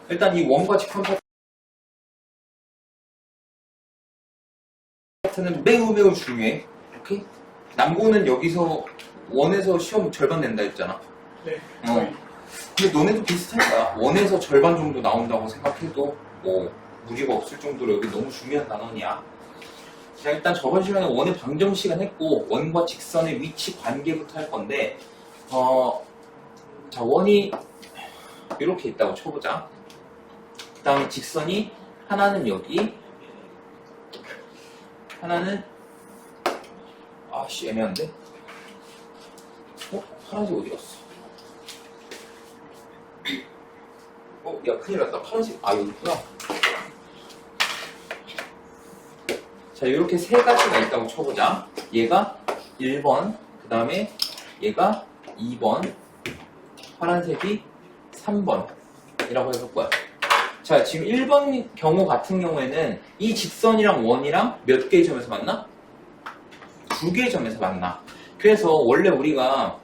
일단 이 원과 직선 파트는 매우 중요해. 오케이? 남고는 여기서 원에서 시험 절반 낸다 했잖아. 네. 근데 너네도 비슷할 거야. 원에서 절반 정도 나온다고 생각해도 뭐 무리가 없을 정도로 여기 너무 중요한 단원이야. 자, 일단 저번 시간에 원의 방정 시간 했고 원과 직선의 위치 관계부터 할 건데 자, 원이 이렇게 있다고 쳐보자. 그 다음에 직선이 하나는 여기, 하나는 아씨 애매한데? 파란색 어디 갔어? 야 큰일 났다. 파란색 여기 있구나. 자, 이렇게 세 가지가 있다고 쳐보자. 얘가 1번, 그 다음에 얘가 2번, 파란색이 3번 이라고 해볼 거야. 자, 지금 1번 경우 같은 경우에는 이 직선이랑 원이랑 몇 개의 점에서 만나? 2개의 점에서 만나. 그래서 원래 우리가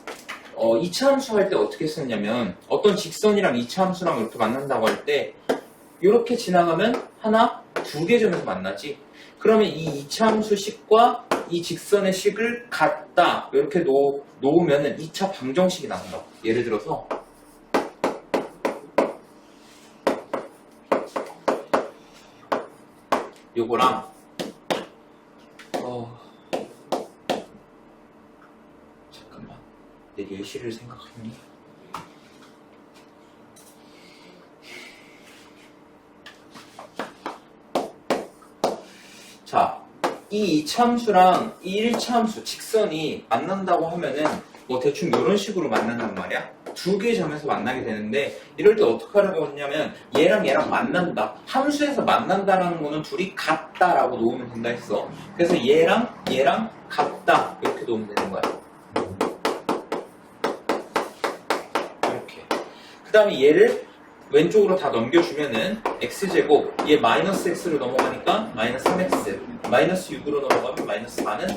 2차 함수 할 때 어떻게 썼냐면 어떤 직선이랑 2차 함수랑 이렇게 만난다고 할 때 이렇게 지나가면 하나, 2개 점에서 만나지. 그러면 이 2차 함수 식과 이 직선의 식을 같다 이렇게 놓으면은 2차 방정식이 나온다고. 예를 들어서 요거랑 잠깐만 내 예시를 생각하니 자, 이 2차 함수랑 이 1차 함수 직선이 만난다고 하면은 뭐 대충 이런 식으로 만난단 말이야. 2개의 점에서 만나게 되는데 이럴 때 어떻게 하라고 했냐면 얘랑 만난다. 함수에서 만난다라는 거는 둘이 같다라고 놓으면 된다 했어. 그래서 얘랑 같다 이렇게 놓으면 되는 거야. 이렇게. 그 다음에 얘를 왼쪽으로 다 넘겨주면은 x제곱, 얘 마이너스 x로 넘어가니까 마이너스 3x, 마이너스 6으로 넘어가면 마이너스 4는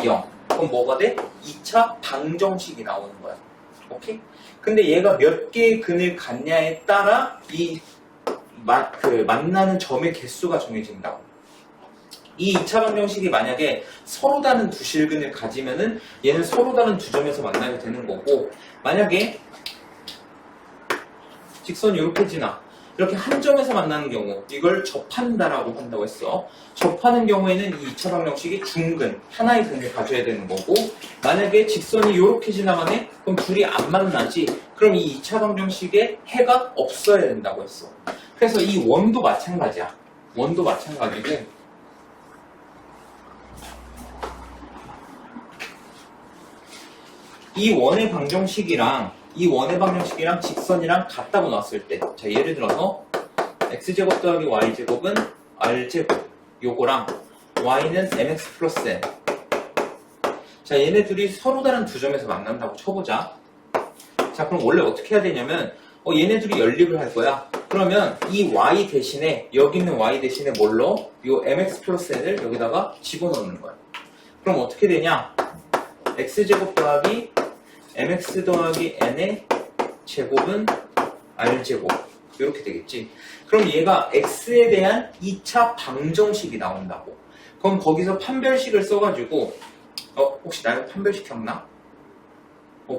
0. 그럼 뭐가 돼? 2차 방정식이 나오는 거야. 오케이? 근데 얘가 몇 개의 근을 갖냐에 따라 만나는 점의 개수가 정해진다고. 이 2차 방정식이 만약에 서로 다른 두 실근을 가지면은 얘는 서로 다른 두 점에서 만나게 되는 거고, 만약에 직선이 이렇게 지나 이렇게 한 점에서 만나는 경우 이걸 접한다라고 한다고 했어. 접하는 경우에는 이 2차 방정식이 중근, 하나의 근을 가져야 되는 거고, 만약에 직선이 이렇게 지나가네? 그럼 둘이 안 만나지. 그럼 이 2차 방정식에 해가 없어야 된다고 했어. 그래서 이 원도 마찬가지야. 원도 마찬가지고 이 원의 방정식이랑 직선이랑 같다고 나왔을 때, 자, 예를 들어서 x제곱 더하기 y제곱은 r제곱, 요거랑 y는 mx 플러스 n. 자, 얘네 둘이 서로 다른 두 점에서 만난다고 쳐보자. 자, 그럼 원래 어떻게 해야 되냐면 얘네 둘이 연립을 할 거야. 그러면 이 y 대신에, 여기 있는 y 대신에 뭘로? 요 mx 플러스 n을 여기다가 집어넣는 거야. 그럼 어떻게 되냐? x제곱 더하기 mx 더하기 n의 제곱은 r제곱 이렇게 되겠지. 그럼 얘가 x에 대한 2차 방정식이 나온다고. 그럼 거기서 판별식을 써가지고 혹시 나의 판별식 기억나?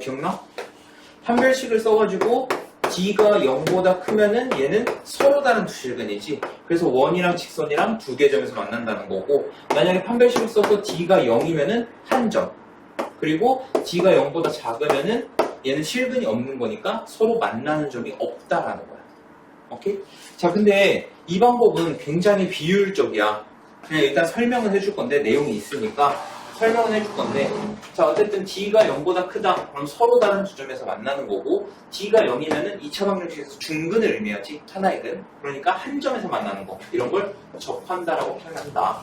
기억나? 판별식을 써가지고 d가 0보다 크면은 얘는 서로 다른 두 실근이지. 그래서 원이랑 직선이랑 두 개 점에서 만난다는 거고, 만약에 판별식을 써서 d가 0이면은 한 점, 그리고 d가 0보다 작으면은 얘는 실근이 없는 거니까 서로 만나는 점이 없다라는 거야. 오케이? 자, 근데 이 방법은 굉장히 비효율적이야. 그냥 일단 설명은 해줄 건데, 내용이 있으니까 설명은 해줄 건데, 자, 어쨌든 d가 0보다 크다. 그럼 서로 다른 두 점에서 만나는 거고, d가 0이면은 2차 방정식에서 중근을 의미하지, 하나의 근. 그러니까 한 점에서 만나는 거. 이런 걸 접한다라고 표현한다.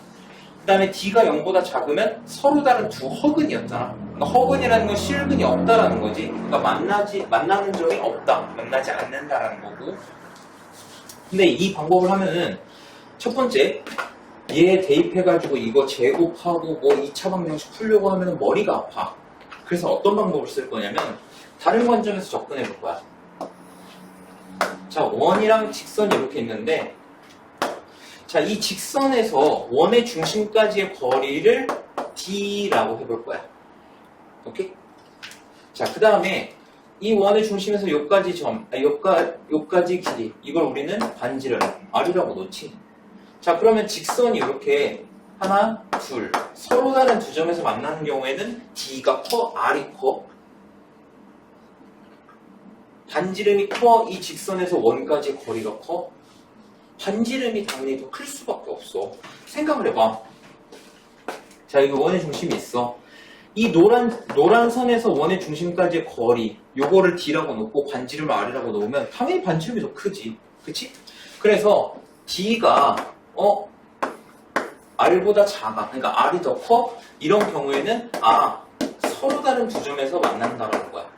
그 다음에 d가 0보다 작으면 서로 다른 두 허근이었잖아. 그러니까 허근이라는 건 실근이 없다라는 거지. 그러니까 만나는 점이 없다. 만나지 않는다라는 거고. 근데 이 방법을 하면은 첫 번째, 얘 대입해가지고 이거 제곱하고 뭐 2차 방정식 풀려고 하면 머리가 아파. 그래서 어떤 방법을 쓸 거냐면 다른 관점에서 접근해 볼 거야. 자, 원이랑 직선이 이렇게 있는데, 자, 이 직선에서 원의 중심까지의 거리를 D라고 해볼 거야. 오케이? 자, 그 다음에 이 원의 중심에서 요까지 요까지 길이. 이걸 우리는 반지름, R이라고 놓지. 자, 그러면 직선이 이렇게 하나, 둘, 서로 다른 두 점에서 만나는 경우에는 D가 커, R이 커. 반지름이 커, 이 직선에서 원까지 거리가 커. 반지름이 당연히 더 클 수밖에 없어. 생각을 해봐. 자, 이거 원의 중심이 있어. 이 노란 선에서 원의 중심까지의 거리, 요거를 D라고 놓고 반지름을 R이라고 놓으면 당연히 반지름이 더 크지. 그치? 그래서 D가 R보다 작아. 그러니까 R이 더 커? 이런 경우에는 서로 다른 두 점에서 만난다는 거야.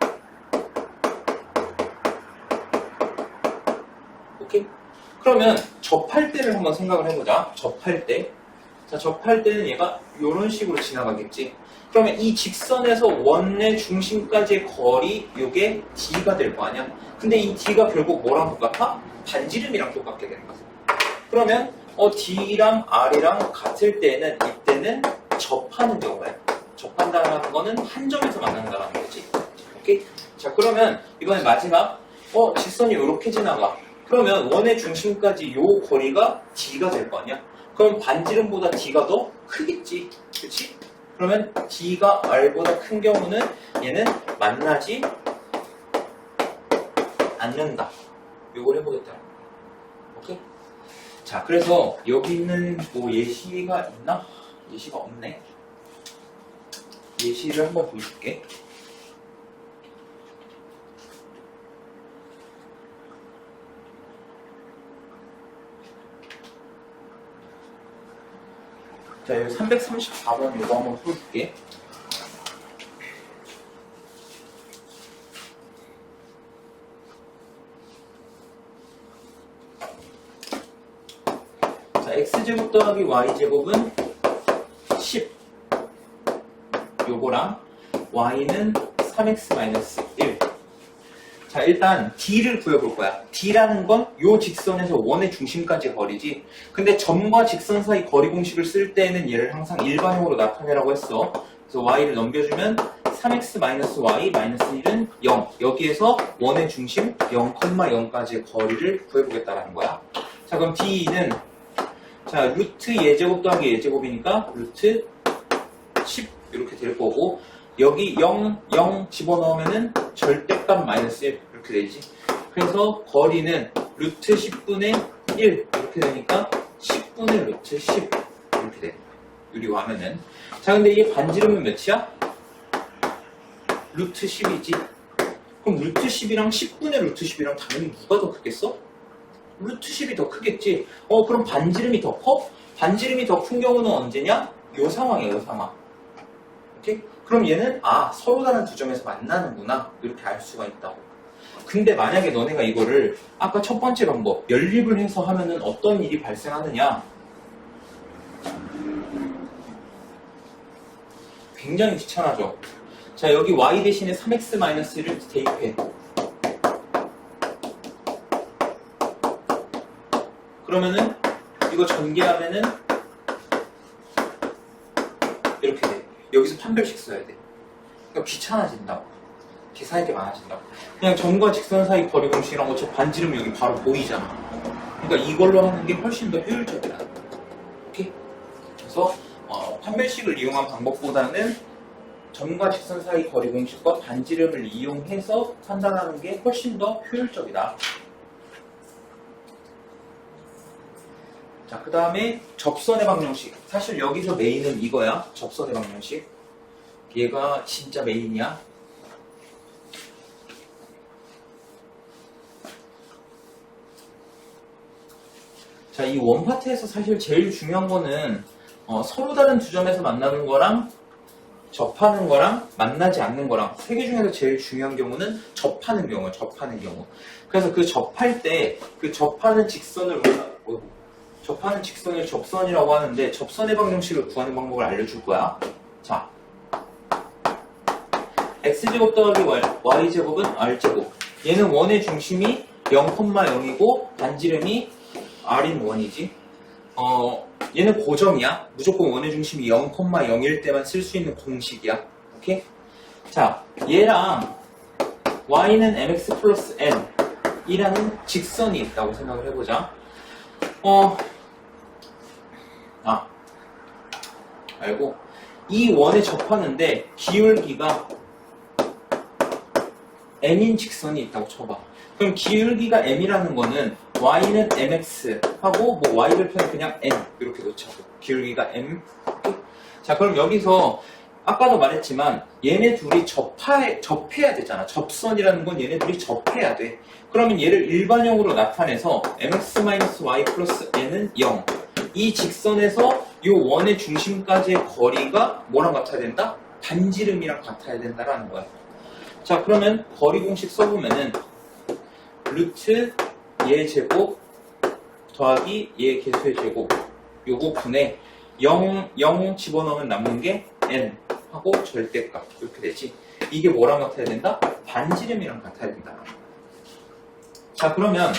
오케이? 그러면 접할 때를 한번 생각을 해보자. 접할 때. 자, 접할 때는 얘가 이런 식으로 지나가겠지. 그러면 이 직선에서 원의 중심까지의 거리, 요게 D가 될 거 아니야? 근데 이 D가 결국 뭐랑 똑같아? 반지름이랑 똑같게 되는 거야. 그러면 D랑 R이랑 같을 때는 이때는 접하는 경우야. 접한다는 거는 한 점에서 만난다는 거지. 오케이? 자, 그러면 이번에 마지막 직선이 이렇게 지나가. 그러면 원의 중심까지 요 거리가 D가 될 거 아니야? 그럼 반지름보다 D가 더 크겠지. 그치? 그러면 D가 R보다 큰 경우는 얘는 만나지 않는다. 요걸 해보겠다. 오케이? 자, 그래서 여기 있는 뭐 예시가 있나? 예시가 없네. 예시를 한번 보여줄게. 자, 여기 334번 이거 한번 풀어줄게. 자, x제곱 더하기 y제곱은 10. 요거랑 y는 3x-1. 자, 일단 D를 구해볼 거야. D라는 건 요 직선에서 원의 중심까지 거리지. 근데 점과 직선 사이 거리 공식을 쓸 때는 얘를 항상 일반형으로 나타내라고 했어. 그래서 y를 넘겨주면 3x-y -1은 0. 여기에서 원의 중심 0,0까지의 거리를 구해보겠다는 거야. 자, 그럼 D는 자, 루트 예제곱 더하기 예제곱이니까 루트 10 이렇게 될 거고, 여기 0, 0 집어넣으면은 절대값 마이너스 1 이렇게 되지. 그래서 거리는 루트 10분의 1 이렇게 되니까 10분의 루트 10 이렇게 돼. 유리화하면은. 자, 근데 이게 반지름은 몇이야? 루트 10이지. 그럼 루트 10이랑 10분의 루트 10이랑 당연히 누가 더 크겠어? 루트 10이 더 크겠지. 그럼 반지름이 더 커? 반지름이 더 큰 경우는 언제냐? 요 상황이야, 요 상황. 오케이? 그럼 얘는 서로 다른 두 점에서 만나는구나 이렇게 알 수가 있다고. 근데 만약에 너네가 이거를 아까 첫 번째 방법 연립을 해서 하면은 어떤 일이 발생하느냐, 굉장히 귀찮아져. 자, 여기 y 대신에 3x-1을 대입해. 그러면은 이거 전개하면은 이렇게 돼. 여기서 판별식 써야 돼. 그러니까 귀찮아진다고. 계산할 게 많아진다고. 그냥 점과 직선 사이 거리 공식이랑 어차피 반지름 여기 바로 보이잖아. 그러니까 이걸로 하는 게 훨씬 더 효율적이다. 오케이? 그래서 판별식을 이용한 방법보다는 점과 직선 사이 거리 공식과 반지름을 이용해서 판단하는 게 훨씬 더 효율적이다. 자, 그 다음에 접선의 방정식. 사실 여기서 메인은 이거야. 접선의 방정식. 얘가 진짜 메인이야. 자, 이 원파트에서 사실 제일 중요한 거는 서로 다른 두 점에서 만나는 거랑 접하는 거랑 만나지 않는 거랑 세 개 중에서 제일 중요한 경우는 접하는 경우야. 접하는 경우. 그래서 그 접할 때 그 접하는 직선을 접하는 직선을 접선이라고 하는데, 접선의 방정식을 구하는 방법을 알려줄 거야. 자, x제곱 더하기 y제곱은 r제곱. 얘는 원의 중심이 0,0이고 반지름이 R인 원이지. 얘는 고정이야. 무조건 원의 중심이 0,0일 때만 쓸 수 있는 공식이야. 오케이? 자, 얘랑 y는 mx 플러스 n 이라는 직선이 있다고 생각을 해보자. 알고 이 원에 접하는데 기울기가 m인 직선이 있다고 쳐봐. 그럼 기울기가 m이라는 거는 y는 mx 하고 뭐 y를 표현 그냥 n 이렇게 놓자고. 기울기가 m. 자, 그럼 여기서 아까도 말했지만 얘네 둘이 접해야 되잖아. 접선이라는 건 얘네 둘이 접해야 돼. 그러면 얘를 일반형으로 나타내서 mx-y 플러스 n은 0. 이 직선에서 이 원의 중심까지의 거리가 뭐랑 같아야 된다? 반지름이랑 같아야 된다라는 거야. 자, 그러면 거리 공식 써보면은 루트 얘 제곱 더하기 얘 개수의 제곱 요거 분에 0 집어넣으면 남는 게 n 하고 절대값 이렇게 되지. 이게 뭐랑 같아야 된다? 반지름이랑 같아야 된다. 자, 그러면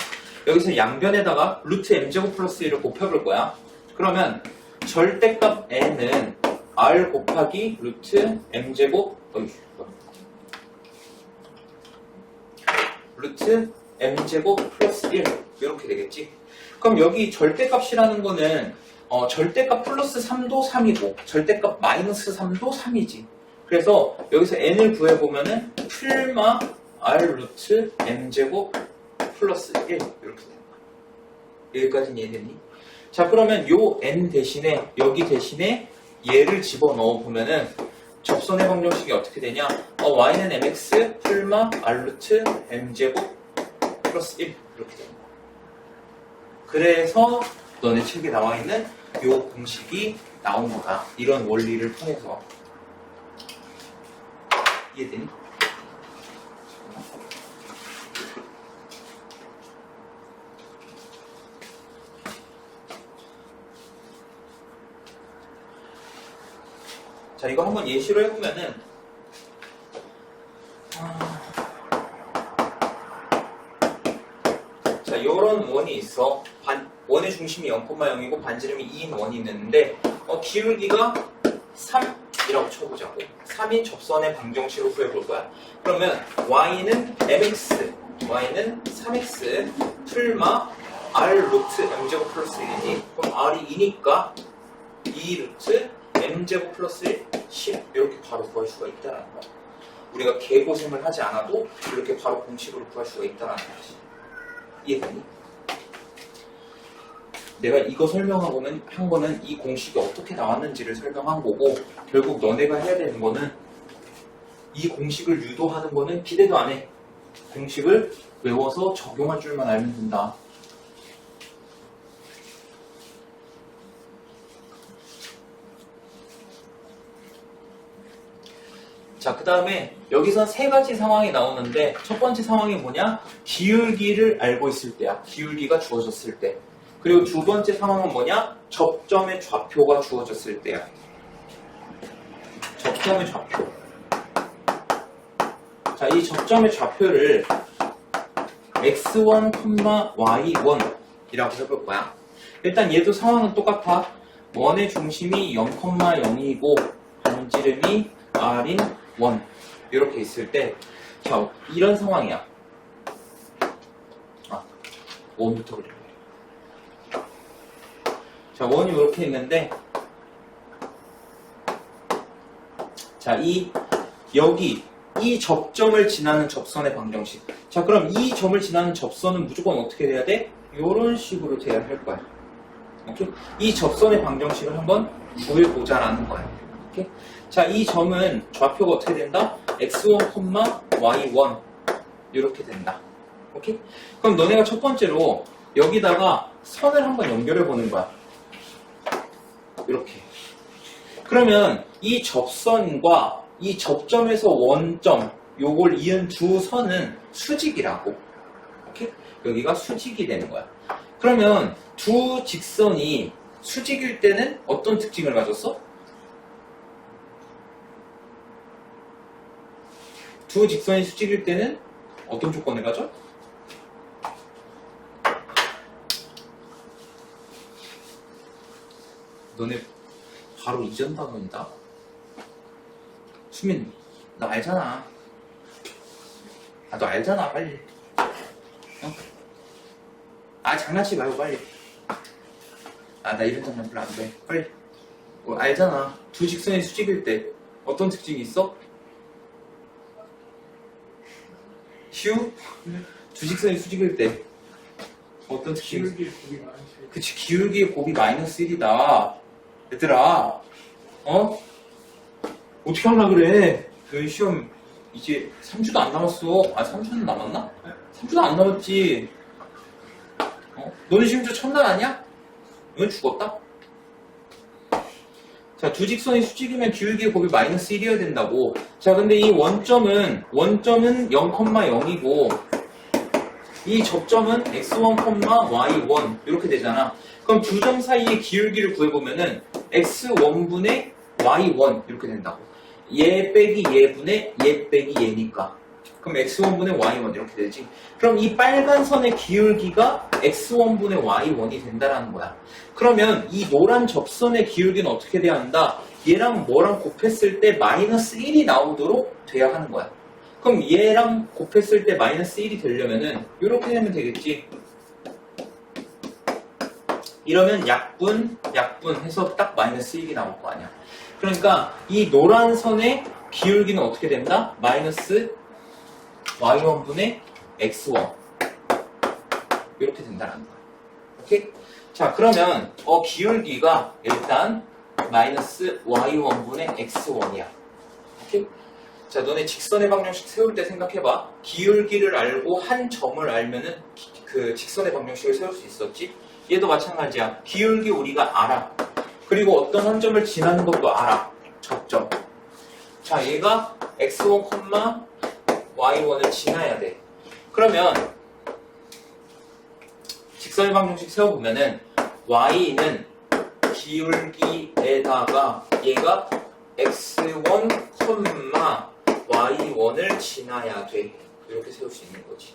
여기서 양변에다가 루트 m제곱 플러스 1을 곱해볼 거야. 그러면 절대값 n은 r 곱하기 루트 m제곱 루트 m제곱 플러스 1 이렇게 되겠지. 그럼 여기 절대값이라는 거는 절대값 플러스 3도 3이고 절대값 마이너스 3도 3이지. 그래서 여기서 n을 구해보면은 풀마 r 루트 m제곱 플러스 1 이렇게 되는 거야. 여기까지는 이해되니? 자, 그러면 요 n 대신에 여기 대신에 얘를 집어넣어 보면은 접선의 방정식이 어떻게 되냐? y는 mx 풀마 r 루트 m제곱 플러스 1 이렇게 되는 거야. 그래서 너네 책에 나와 있는 요 공식이 나온 거다. 이런 원리를 통해서. 이해되니? 자, 이거 한번 예시로 해보면은 자, 요런 원이 있어. 원의 중심이 0,0이고 반지름이 2인 원이 있는데 기울기가 3이라고 쳐보자고. 3인 접선의 방정식을 구해볼 거야. 그러면 y는 mx, y는 3x 풀마 r 루트 m제곱 플러스 1이니 그럼 r이 2니까 2 루트 m제곱 플러스 1, 10 이렇게 바로 구할 수가 있다는 거야. 우리가 개고생을 하지 않아도 이렇게 바로 공식으로 구할 수가 있다는 거지. 이해되니? 내가 이거 설명하고는 한 거는 이 공식이 어떻게 나왔는지를 설명한 거고, 결국 너네가 해야 되는 거는 이 공식을 유도하는 거는 기대도 안 해. 공식을 외워서 적용할 줄만 알면 된다. 자, 그 다음에 여기서 세 가지 상황이 나오는데 첫 번째 상황이 뭐냐? 기울기를 알고 있을 때야. 기울기가 주어졌을 때. 그리고 두 번째 상황은 뭐냐? 접점의 좌표가 주어졌을 때야. 접점의 좌표. 자, 이 접점의 좌표를 x1, y1 이라고 해볼 거야. 일단 얘도 상황은 똑같아. 원의 중심이 0,0이고 반지름이 r인 1 이렇게 있을 때, 자, 이런 상황이야. 원부터 그려. 자, 원이 이렇게 있는데, 자, 여기 이 접점을 지나는 접선의 방정식. 자, 그럼 이 점을 지나는 접선은 무조건 어떻게 돼야 돼? 이런 식으로 돼야 할 거야. 오케이? 이 접선의 방정식을 한번 구해보자라는 거야. 오케이? 자, 이 점은 좌표가 어떻게 된다? x1, y1 이렇게 된다. 오케이? 그럼 너네가 첫 번째로 여기다가 선을 한번 연결해 보는 거야. 이렇게. 그러면 이 접선과 이 접점에서 원점 요걸 이은 두 선은 수직이라고. 오케이? 여기가 수직이 되는 거야. 그러면 두 직선이 수직일 때는 어떤 특징을 가졌어? 두 직선이 수직일 때는 어떤 조건을 가져? 너네 바로 이전 단원이다. 수민, 너 알잖아. 아, 너 알잖아, 빨리. 어? 아, 장난치지 말고 빨리. 아, 나 이런 장난 별로 안 돼. 빨리. 알잖아. 두 직선이 수직일 때 어떤 특징이 있어? 휴? 두 직선이 수직일 때 어떤 특징이 있어? 기울기의 곱이 많지. 그치, 기울기의 곱이 마이너스 1이다. 얘들아, 어? 어떻게 하려고 그래? 그 시험 이제 3주도 안 남았어. 아, 3주는 남았나? 3주도 안 남았지. 너는 심지어 첫날 아니야? 넌 죽었다? 자, 두 직선이 수직이면 기울기의 곱이 마이너스 1이어야 된다고. 자, 근데 이 원점은 0,0이고 이 접점은 x1, y1 이렇게 되잖아. 그럼 두 점 사이의 기울기를 구해보면은 x1분의 y1 이렇게 된다고. 얘 빼기 얘분의 얘 빼기 얘니까. 그럼 x1분의 y1 이렇게 되지. 그럼 이 빨간 선의 기울기가 x1분의 y1이 된다라는 거야. 그러면 이 노란 접선의 기울기는 어떻게 돼야 한다? 얘랑 뭐랑 곱했을 때 마이너스 1이 나오도록 돼야 하는 거야. 그럼 얘랑 곱했을 때 마이너스 1이 되려면은 이렇게 되면 되겠지. 이러면 약분 해서 딱 마이너스 1이 나올 거 아니야. 그러니까 이 노란 선의 기울기는 어떻게 된다? 마이너스 y1분의 x1 이렇게 된다는 거야. 오케이? 자, 그러면 기울기가 일단 마이너스 y1분의 x1이야. 오케이? 자, 너네 직선의 방정식 세울 때 생각해봐. 기울기를 알고 한 점을 알면은 그 직선의 방정식을 세울 수 있었지? 얘도 마찬가지야. 기울기 우리가 알아. 그리고 어떤 한 점을 지나는 것도 알아. 접점. 자, 얘가 x1, y1을 지나야 돼. 그러면 직선의 방정식 세워보면은 y는 기울기에다가 얘가 x1, y1을 지나야 돼. 이렇게 세울 수 있는 거지.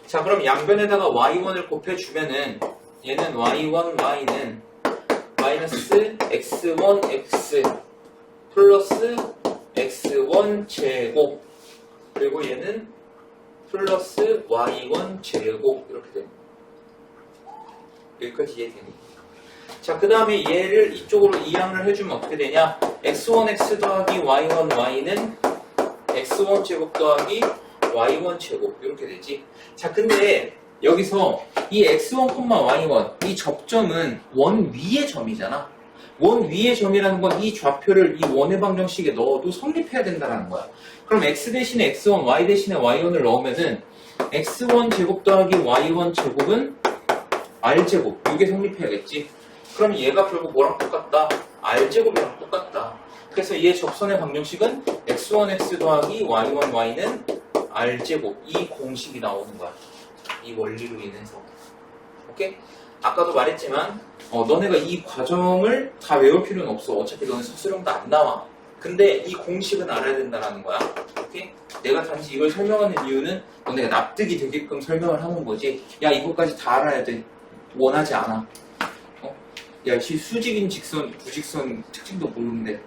자, 그럼 양변에다가 y1을 곱해주면은 얘는 y1, y는 마이너스 x1, x 플러스 x1 제곱 그리고 얘는 플러스 y1 제곱 이렇게 됩니다. 여기까지 이해되니? 자, 그 다음에 얘를 이쪽으로 이항을 해주면 어떻게 되냐? x1x 더하기 y1 y는 x1 제곱 더하기 y1 제곱 이렇게 되지. 자, 근데 여기서 이 x1, y1 이 접점은 원 위의 점이잖아. 원 위의 점이라는 건 이 좌표를 이 원의 방정식에 넣어도 성립해야 된다는 거야. 그럼 x 대신에 x1, y 대신에 y1을 넣으면은 x1 제곱 더하기 y1 제곱은 r제곱 이게 성립해야겠지. 그럼 얘가 결국 뭐랑 똑같다? r제곱이랑 똑같다. 그래서 얘 접선의 방정식은 x1x 더하기 y1 y는 r제곱 이 공식이 나오는 거야. 이 원리로 인해서. 오케이? 아까도 말했지만 너네가 이 과정을 다 외울 필요는 없어. 어차피 너네 서술형도 안 나와. 근데 이 공식은 알아야 된다는 거야. 오케이? 내가 단지 이걸 설명하는 이유는 너네가 납득이 되게끔 설명을 하는 거지. 야, 이것까지 다 알아야 돼. 원하지 않아. 야, 수직인 직선, 부직선 특징도 모르는데.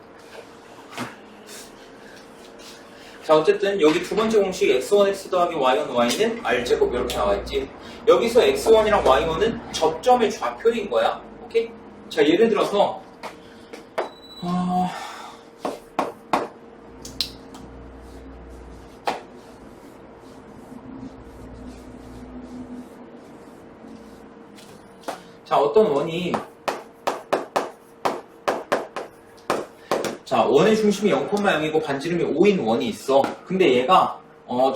자, 어쨌든 여기 두 번째 공식 x1x 더하기 y1 y는 r제곱 이렇게 나와있지. 여기서 x1이랑 y1은 접점의 좌표인 거야. 오케이? 자, 예를 들어서 자, 어떤 원이 자, 원의 중심이 0,0이고 반지름이 5인 원이 있어. 근데 얘가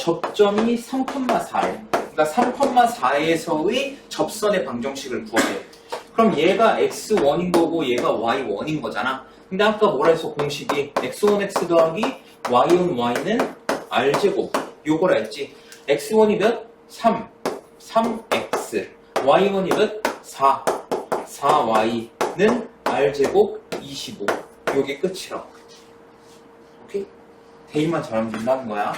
접점이 3,4래. 그러니까 3,4에서의 접선의 방정식을 구하래. 그럼 얘가 x1인 거고 얘가 y1인 거잖아. 근데 아까 뭐라 했어? 공식이 x1x 더하기 y1 y는 r제곱 요거라 했지. x1이 몇? 3x y1이 몇? 4y는 r제곱 25 요게 끝이라고. 오케이? 대입만 잘하면 된다는 거야.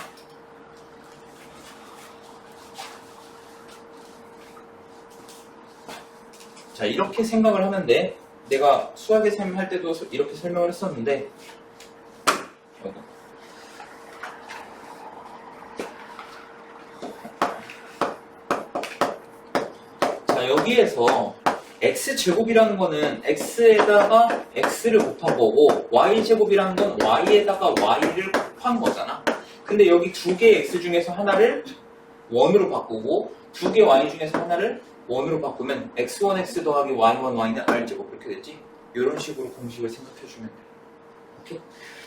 자, 이렇게 생각을 하면 돼. 내가 수학의 삶 할 때도 이렇게 설명을 했었는데 자, 여기에서 x제곱이라는 거는 x에다가 x를 곱한 거고 y제곱이라는 건 y에다가 y를 곱한 거잖아. 근데 여기 두 개의 x 중에서 하나를 원으로 바꾸고 두 개의 y 중에서 하나를 원으로 바꾸면 x1 x 더하기 y1 y는 r제곱 이렇게 됐지? 이런 식으로 공식을 생각해주면 돼. 오케이?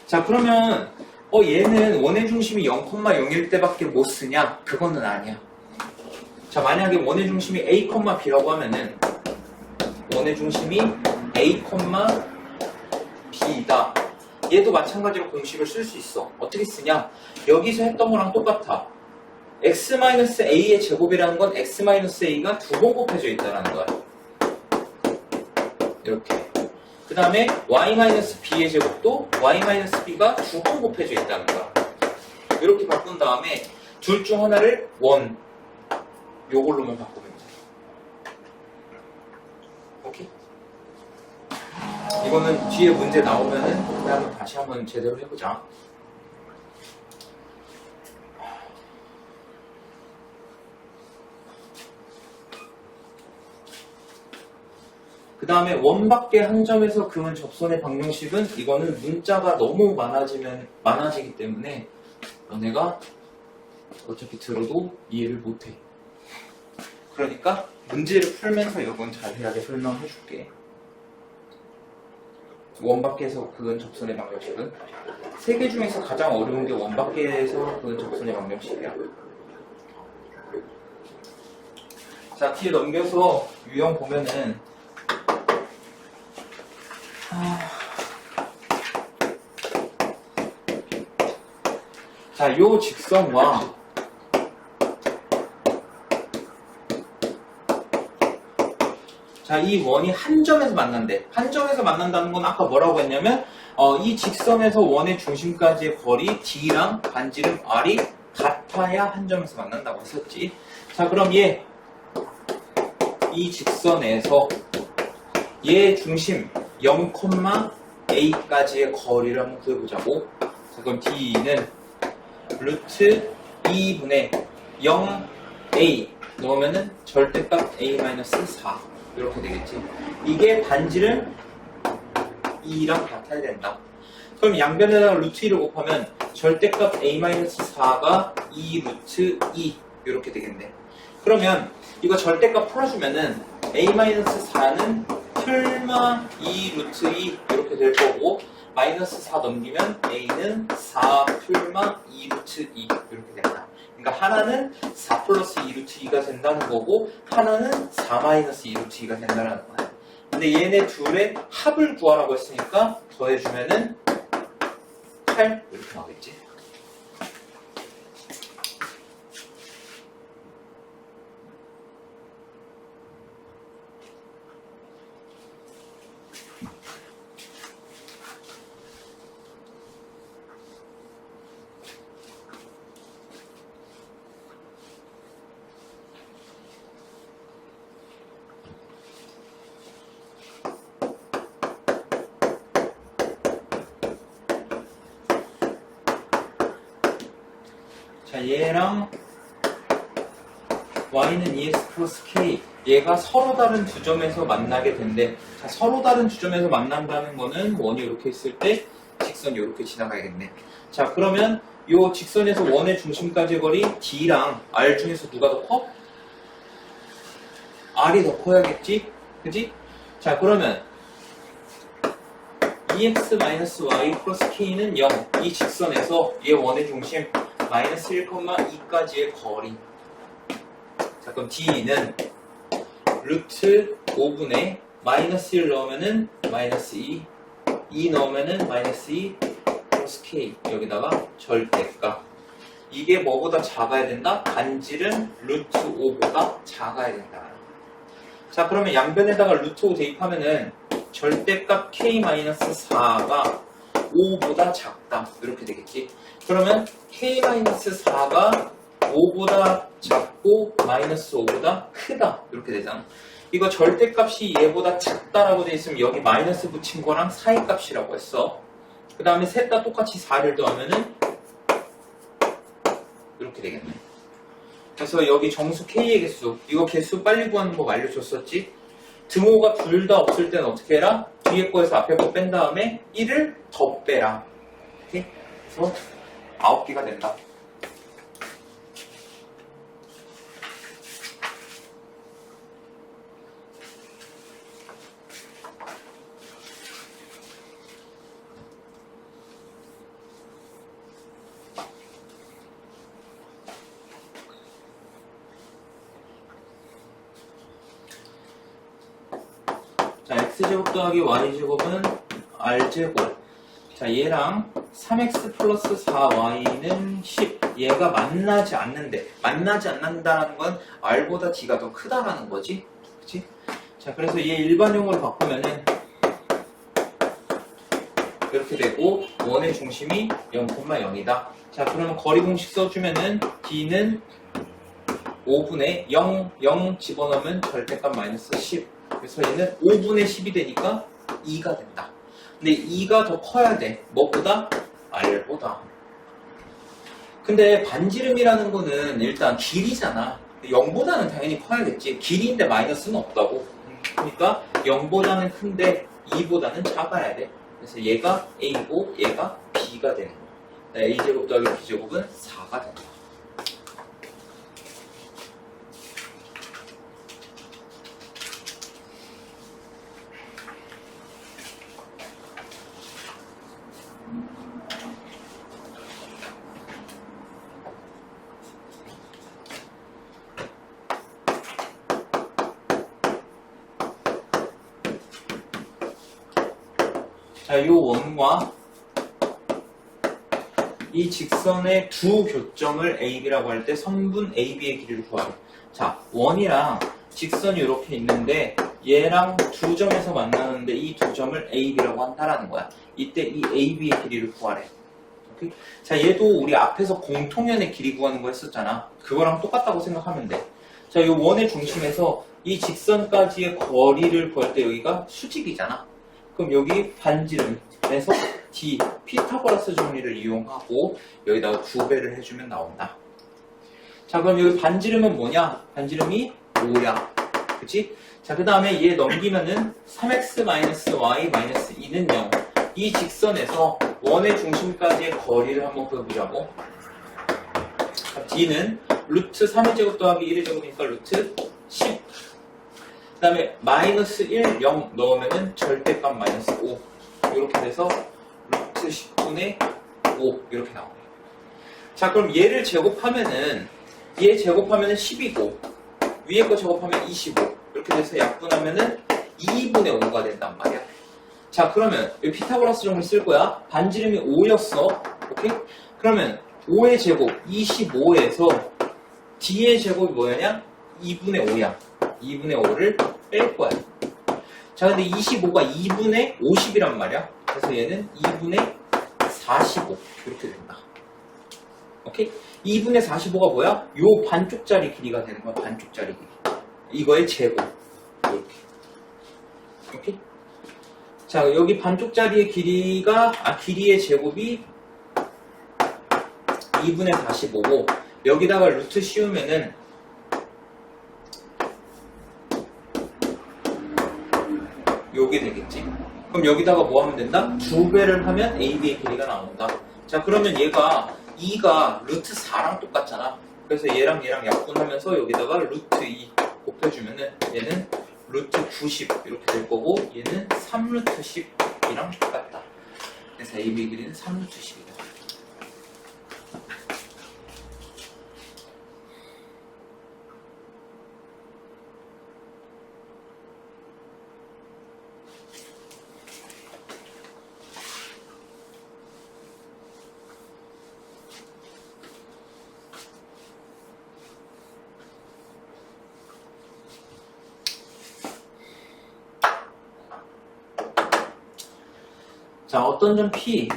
자, 그러면 얘는 원의 중심이 0,01 때밖에 못 쓰냐? 그거는 아니야. 자, 만약에 원의 중심이 a, b라고 하면은 원의 중심이 a, b이다. 얘도 마찬가지로 공식을 쓸 수 있어. 어떻게 쓰냐? 여기서 했던 거랑 똑같아. x-a의 제곱이라는 건 x-a가 두 번 곱해져 있다는 거야. 이렇게. 그 다음에 y-b의 제곱도 y-b가 두 번 곱해져 있다는 거야. 이렇게 바꾼 다음에 둘 중 하나를 원, 요걸로만 바꾸면 돼. 오케이? 이거는 뒤에 문제 나오면은 그때 한번 다시 한번 제대로 해보자. 그 다음에 원밖에 한 점에서 그은 접선의 방정식은 이거는 문자가 너무 많아지기 때문에 너네가 어차피 들어도 이해를 못해. 그러니까 문제를 풀면서 이건 자세하게 설명해 줄게. 원밖에서 그은 접선의 방정식은 세 개 중에서 가장 어려운 게 원밖에서 그은 접선의 방정식이야. 자, 뒤에 넘겨서 유형 보면은 자, 요 직선과 자, 이 원이 한 점에서 만난대. 한 점에서 만난다는 건 아까 뭐라고 했냐면 이 직선에서 원의 중심까지의 거리 D랑 반지름 R이 같아야 한 점에서 만난다고 했었지. 자, 그럼 이 직선에서 얘 중심 0,a까지의 거리를 한번 구해보자고. 자, 그럼 D는 루트 2분의 0a 넣으면은 절대값 a-4 이렇게 되겠지. 이게 반지름 2랑 같아야 된다. 그럼 양변에다가 루트 2를 곱하면 절대값 a-4가 2 루트 2 이렇게 되겠네. 그러면 이거 절대값 풀어주면은 a-4는 틀마 2 루트 2 이렇게 될 거고 마이너스 4 넘기면 a는 4 틀마 2 루트 2 이렇게 된다. 그러니까 하나는 4 플러스 2 루트 2가 된다는 거고 하나는 4 마이너스 2 루트 2가 된다는 거야. 근데 얘네 둘의 합을 구하라고 했으니까 더해주면은 8 이렇게 나오겠지. 자, 얘랑 y는 2x 플러스 k 얘가 서로 다른 두 점에서 만나게 된대. 자, 서로 다른 두 점에서 만난다는 거는 원이 이렇게 있을 때 직선이 이렇게 지나가야겠네. 자, 그러면 이 직선에서 원의 중심까지의 거리 D랑 R 중에서 누가 더 커? R이 더 커야겠지? 그지? 자, 그러면 2x-y 플러스 k는 0. 이 직선에서 얘 원의 중심 마이너스 1,2까지의 거리. 자, 그럼 D는 루트 5분의 마이너스 1 넣으면은 마이너스 2, 2 넣으면은 마이너스 2 플러스 K. 여기다가 절대값. 이게 뭐보다 작아야 된다? 반지름 루트 5보다 작아야 된다. 자, 그러면 양변에다가 루트 5 대입하면은 절대값 K-4가 5보다 작다. 이렇게 되겠지. 그러면 K-4가 5보다 작고 마이너스 5보다 크다. 이렇게 되잖아. 이거 절대값이 얘보다 작다라고 돼 있으면 여기 마이너스 붙인 거랑 사이값이라고 했어. 그 다음에 셋 다 똑같이 4를 더하면은 이렇게 되겠네. 그래서 여기 정수 K의 개수, 이거 개수 빨리 구하는 거 알려줬었지? 등호가 둘 다 없을 때는 어떻게 해라? 뒤에 거에서 앞에 거 뺀 다음에 1을 더 빼라. 오케이? 그래서 9개가 된다. 자, x제곱 더하기 y제곱은 r제곱. 자, 얘랑 3x 플러스 4y는 10. 얘가 만나지 않는데, 만나지 않는다는 건 r보다 d가 더 크다라는 거지. 그치? 자, 그래서 얘 일반용으로 바꾸면은 이렇게 되고, 원의 중심이 0,0이다. 자, 그러면 거리 공식 써주면은 d는 5분의 0, 0 집어넣으면 절대값 마이너스 10. 그래서 얘는 5분의 10이 되니까 2가 된다. 근데 2가 더 커야 돼. 뭐보다? r보다. 근데 반지름이라는 거는 일단 길이잖아. 0보다는 당연히 커야겠지. 길이인데 마이너스는 없다고. 그러니까 0보다는 큰데 2보다는 작아야 돼. 그래서 얘가 a고 얘가 b가 되는 거야. a제곱 더하기 b제곱은 4가 된다. 자, 요 원과 이 직선의 두 교점을 AB라고 할 때 선분 AB의 길이를 구하래. 자, 원이랑 직선이 이렇게 있는데 얘랑 두 점에서 만나는데 이 두 점을 AB라고 한다라는 거야. 이때 이 AB의 길이를 구하래. 오케이? 자, 얘도 우리 앞에서 공통연의 길이 구하는 거 했었잖아. 그거랑 똑같다고 생각하면 돼. 자, 요 원의 중심에서 이 직선까지의 거리를 구할 때 여기가 수직이잖아. 그럼 여기 반지름에서 D, 피타고라스 정리를 이용하고 여기다가 2배를 해주면 나온다. 자, 그럼 여기 반지름은 뭐냐? 반지름이 5야. 그치? 자, 그 다음에 얘 넘기면은 3x-y-2는 0. 이 직선에서 원의 중심까지의 거리를 한번 구해보자고. 자, D는 루트 3의 제곱 더하기 1의 제곱이니까 루트 10. 그 다음에 마이너스 1, 0 넣으면은 절대값 마이너스 5. 이렇게 돼서 루트 10분의 5 이렇게 나오네요. 자, 그럼 얘를 제곱하면은 얘 제곱하면은 10이고 위에 거 제곱하면 25. 이렇게 돼서 약분하면은 2분의 5가 된단 말이야. 자, 그러면 여기 피타고라스 정리 쓸 거야. 반지름이 5였어. 오케이? 그러면 5의 제곱 25에서 D의 제곱이 뭐냐냐? 2분의 5야. 2분의 5를 뺄 거야. 자, 근데 25가 2분의 50이란 말이야. 그래서 얘는 2분의 45 이렇게 된다. 오케이? 2분의 45가 뭐야? 요 반쪽짜리 길이가 되는 거야. 반쪽짜리 길이. 이거의 제곱. 이렇게. 오케이? 자, 여기 반쪽짜리의 길이가 길이의 제곱이 2분의 45고 여기다가 루트 씌우면은 요게 되겠지. 그럼 여기다가 뭐 하면 된다? 2배를 하면 AB의 길이가 나온다. 자, 그러면 얘가 2가 루트 4랑 똑같잖아. 그래서 얘랑 약분하면서 여기다가 루트 2 곱해주면은 얘는 루트 90 이렇게 될 거고 얘는 3루트 10이랑 똑같다. 그래서 AB의 길이는 3루트 10이다. 자, 어떤 점 P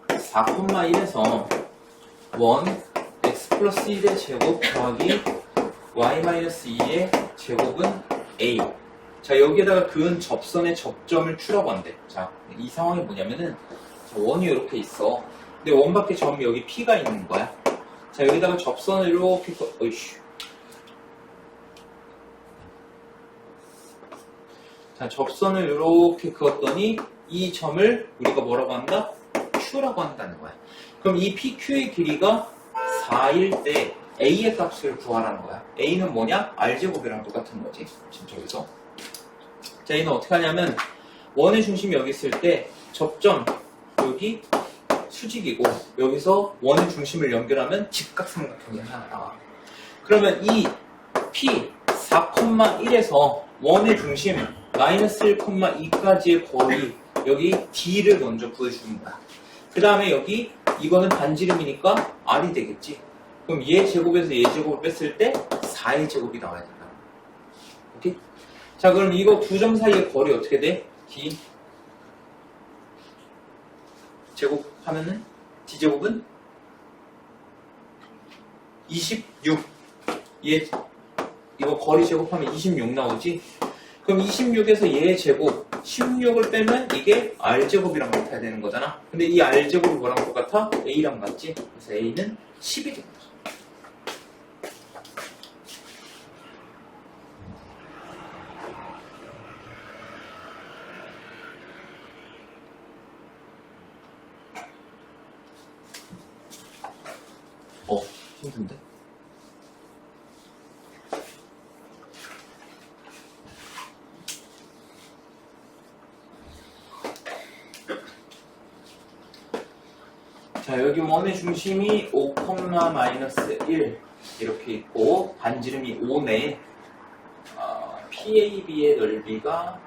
4,1에서 1 x 플러스 1의 제곱 더하기 y 마이너스 2의 제곱은 A 자, 여기에다가 그은 접선의 접점을 추라고 한대. 자, 이 상황이 뭐냐면은, 자, 원이 이렇게 있어. 근데 원 밖에 점 여기 P가 있는 거야. 자, 여기다가 접선을 이렇게, 어이씨. 자, 접선을 이렇게 그었더니, 이 점을 우리가 뭐라고 한다? Q라고 한다는 거야. 그럼 이 PQ의 길이가 4일 때 A의 값을 구하라는 거야. A는 뭐냐? R제곱이랑 똑같은 거지. 지금 저기서. 자, 얘는 어떻게 하냐면, 원의 중심이 여기 있을 때, 접점, 여기 수직이고, 여기서 원의 중심을 연결하면 직각삼각형이 하나 나와. 그러면 이 P 4,1에서 원의 중심 마이너스 1,2까지의 거리, 여기 D를 먼저 구해주는 거야. 그 다음에 여기, 이거는 반지름이니까 R이 되겠지. 그럼 얘 제곱에서 얘 제곱을 뺐을 때 4의 제곱이 나와야 된다. 오케이? 자, 그럼 이거 두 점 사이의 거리 어떻게 돼? D 제곱 하면은 D제곱은 26. 얘 이거 거리 제곱하면 26 나오지? 그럼 26에서 얘의 제곱 16을 빼면 이게 R제곱이랑 같아야 되는 거잖아. 근데 이 R제곱이 뭐랑 똑같아? A랑 같지? 그래서 A는 10이 됩니다. 힘든데? 자, 여기 원의 중심이 5,-1 이렇게 있고 반지름이 5네. PAB의 넓이가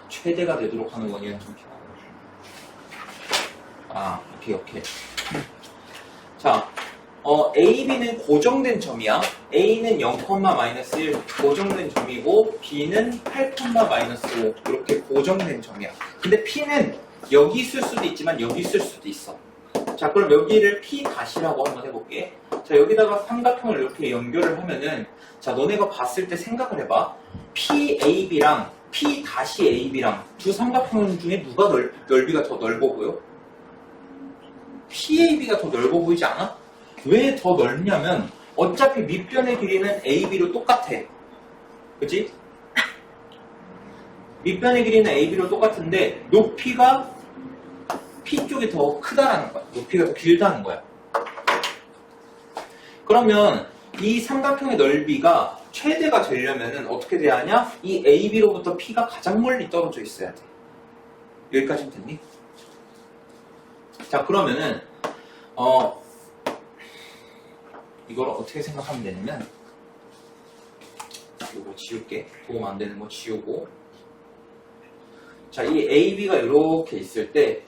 최대가 되도록 하는 원이랑 좀 오케이. 자, AB는 고정된 점이야. A는 0,-1 고정된 점이고 B는 8,-5 이렇게 고정된 점이야. 근데 P는 여기 있을 수도 있지만 여기 있을 수도 있어. 자, 그럼 여기를 P-라고 한번 해볼게. 자, 여기다가 삼각형을 이렇게 연결을 하면은, 자, 너네가 봤을 때 생각을 해봐. PAB랑 P-AB랑 두 삼각형 중에 누가 넓이가 더 넓어 보여? PAB가 더 넓어 보이지 않아? 왜 더 넓냐면 어차피 밑변의 길이는 AB로 똑같아. 그치? 밑변의 길이는 AB로 똑같은데 높이가 P 쪽이 더 크다라는 거야. 높이가 더 길다는 거야. 그러면 이 삼각형의 넓이가 최대가 되려면은 어떻게 돼야 하냐? 이 AB로부터 P가 가장 멀리 떨어져 있어야 돼. 여기까지는 됐니? 자, 그러면은 이걸 어떻게 생각하면 되냐면 이거 지울게. 도움 안 되는 거 지우고. 자, 이 AB가 이렇게 있을 때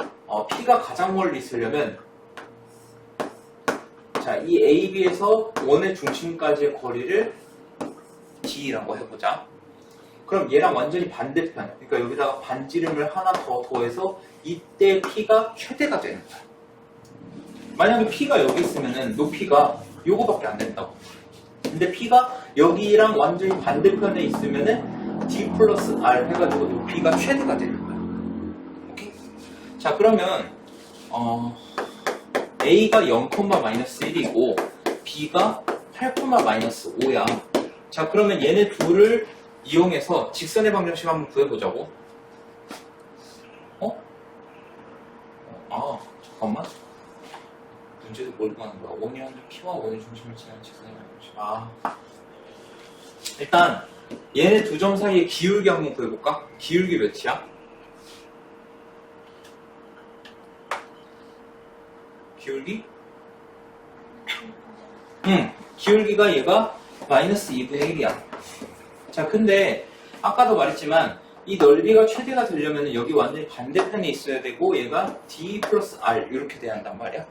P가 가장 멀리 있으려면 자, 이 AB에서 원의 중심까지의 거리를 D라고 해보자. 그럼 얘랑 완전히 반대편. 그러니까 여기다가 반지름을 하나 더 더해서 이때 P가 최대가 되는 거야. 만약에 P가 여기 있으면은 높이가 요거밖에 안 된다고. 근데 P가 여기랑 완전히 반대편에 있으면은 D 플러스 R 해가지고 높이가 최대가 되는 거야. 오케이? 자, 그러면 A가 0,-1이고 B가 8,-5야. 자, 그러면 얘네 둘을 이용해서 직선의 방정식 한번 구해보자고. 잠깐만. 문제도 뭘 구하는 거야? 원이 하는 P와 원의 중심을 지나는 직선의 방정식. 일단 얘네 두 점 사이의 기울기 한번 구해볼까? 기울기 몇이야? 기울기? 기울기가 얘가 마이너스 2분의 1이야. 자, 근데 아까도 말했지만 이 넓이가 최대가 되려면 여기 완전히 반대편에 있어야 되고 얘가 D 플러스 R 이렇게 돼야 한단 말이야.